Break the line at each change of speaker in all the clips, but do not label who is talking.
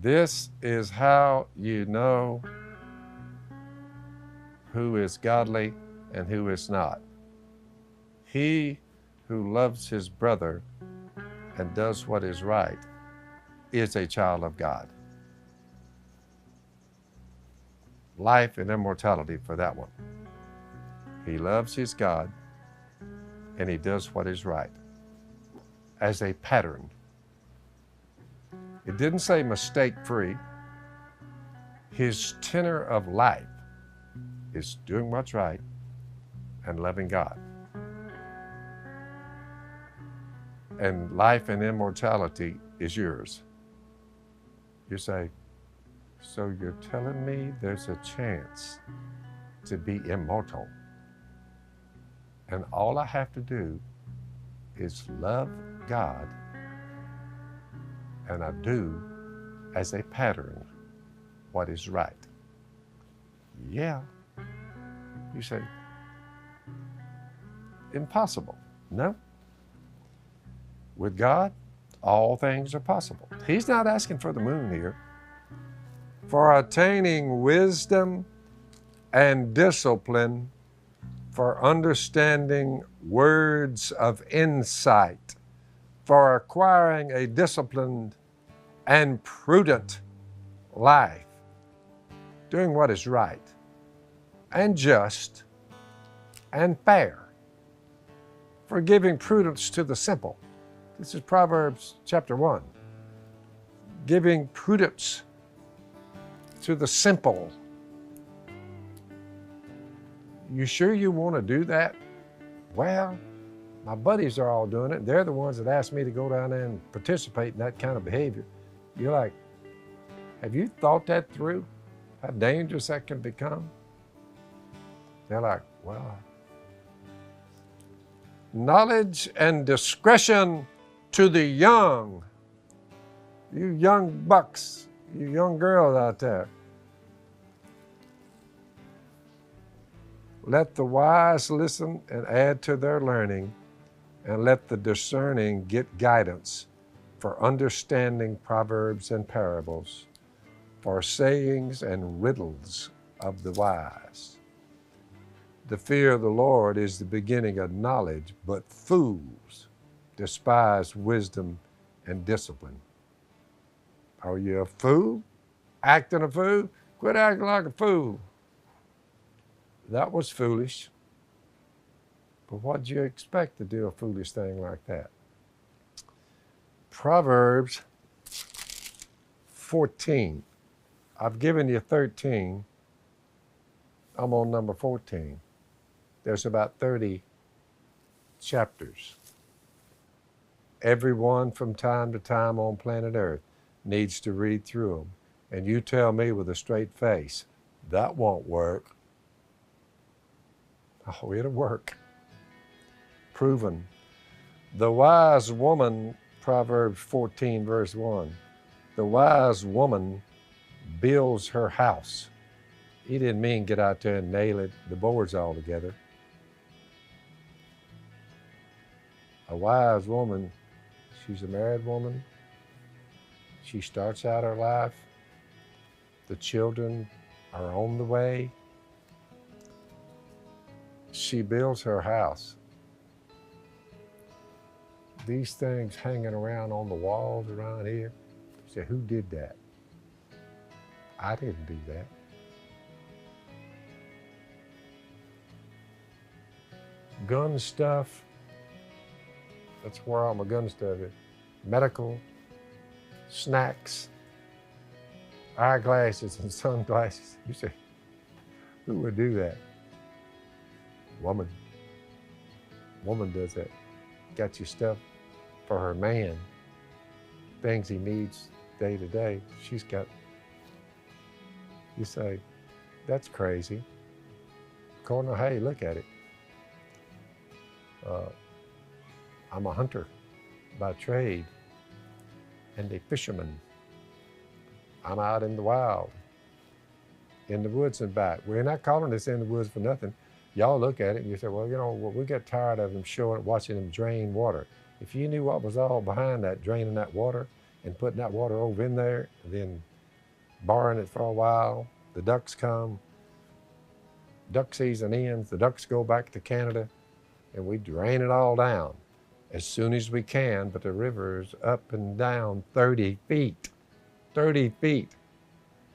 This is how you know who is godly and who is not. He who loves his brother and does what is right is a child of God. Life and immortality for that one. He loves his God and he does what is right as a pattern. It didn't say mistake-free. His tenor of life is doing what's right and loving God. And life and immortality is yours. You say, so you're telling me there's a chance to be immortal, and all I have to do is love God, and I do as a pattern what is right. Yeah. You say, impossible. No. With God, all things are possible. He's not asking for the moon here. For attaining wisdom and discipline, for understanding words of insight, for acquiring a disciplined and prudent life, doing what is right and just and fair, for giving prudence to the simple. This is Proverbs chapter 1. Giving prudence to the simple. You sure you want to do that? Well, my buddies are all doing it. They're the ones that asked me to go down there and participate in that kind of behavior. You're like, have you thought that through? How dangerous that can become? They're like, well, knowledge and discretion to the young. You young bucks, you young girls out there. Let the wise listen and add to their learning, and let the discerning get guidance for understanding proverbs and parables, for sayings and riddles of the wise. The fear of the Lord is the beginning of knowledge, but fools despise wisdom and discipline. Are you a fool? Acting a fool? Quit acting like a fool. That was foolish. But what'd you expect to do a foolish thing like that? Proverbs 14. I've given you 13. I'm on number 14. There's about 30 chapters. Everyone from time to time on planet Earth needs to read through them. And you tell me with a straight face, that won't work. Oh, it'll work. Proven. The wise woman, Proverbs 14, verse 1, the wise woman builds her house. He didn't mean get out there and nail it, the boards all together. A wise woman, she's a married woman. She starts out her life. The children are on the way. She builds her house. These things hanging around on the walls around here, you say, who did that? I didn't do that. Gun stuff, that's where all my gun stuff is. Medical, snacks, eyeglasses and sunglasses. You say, who would do that? Woman. Woman does that. Got you stuff for her man, things he needs day to day. She's got, you say, that's crazy. According to how you look at it. I'm a hunter by trade and a fisherman. I'm out in the wild, in the woods and back. We're not calling this in the woods for nothing. Y'all look at it and you say, well, you know, we get tired of them watching them drain water. If you knew what was all behind that, draining that water, and putting that water over in there, and then borrowing it for a while. The ducks come, duck season ends, the ducks go back to Canada, and we drain it all down as soon as we can, but the river's up and down 30 feet, 30 feet.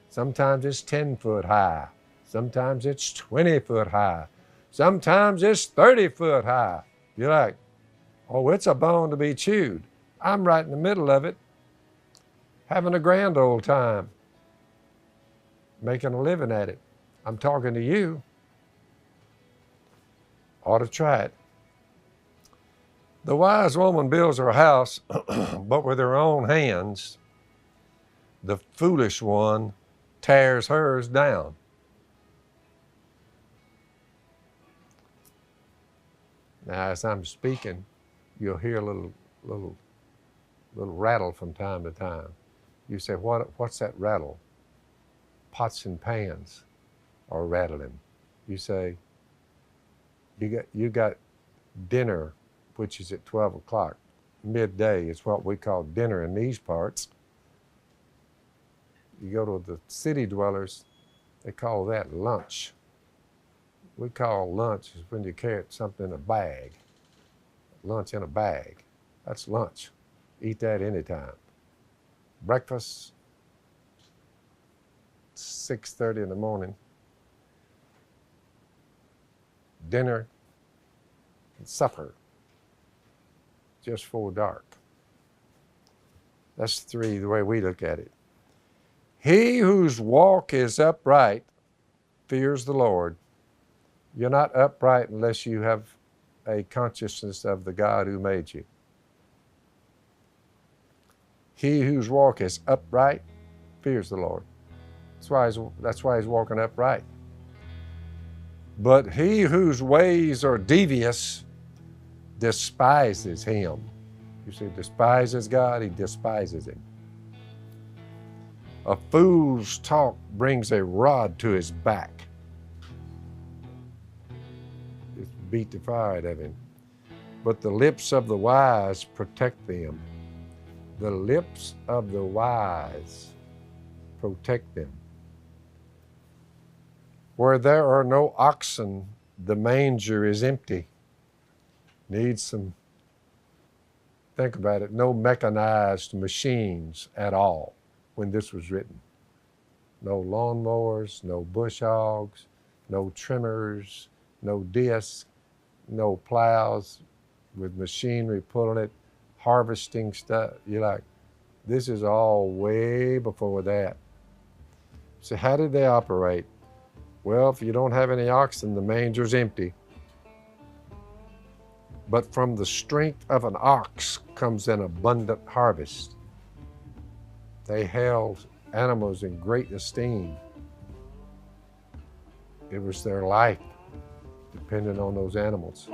Sometimes it's 10 foot high. Sometimes it's 20 foot high. Sometimes it's 30 foot high. You're like, oh, it's a bone to be chewed. I'm right in the middle of it, having a grand old time, making a living at it. I'm talking to you. Ought to try it. The wise woman builds her house, but with her own hands. The foolish one tears hers down. Now, as I'm speaking, you'll hear a little rattle from time to time. You say, what's that rattle? Pots and pans are rattling. You say, you got dinner, which is at 12 o'clock. Midday is what we call dinner in these parts. You go to the city dwellers, they call that lunch. We call lunch is when you carry something in a bag. Lunch in a bag. That's lunch. Eat that anytime. Breakfast, 6:30 in the morning. Dinner and supper, just before dark. That's three, the way we look at it. He whose walk is upright fears the Lord. You're not upright unless you have a consciousness of the God who made you. He whose walk is upright fears the Lord. That's why he's walking upright. But he whose ways are devious despises him. You see, despises God, he despises him. A fool's talk brings a rod to his back. It's beat the fire out of him. But the lips of the wise protect them. The lips of the wise protect them. Where there are no oxen, the manger is empty. Needs some, think about it, no mechanized machines at all when this was written. No lawnmowers, no bush hogs, no trimmers, no discs, no plows with machinery pulling it, harvesting stuff. You're like, this is all way before that. So how did they operate? Well, if you don't have any oxen, the manger's empty. But from the strength of an ox comes an abundant harvest. They held animals in great esteem. It was their life dependent on those animals.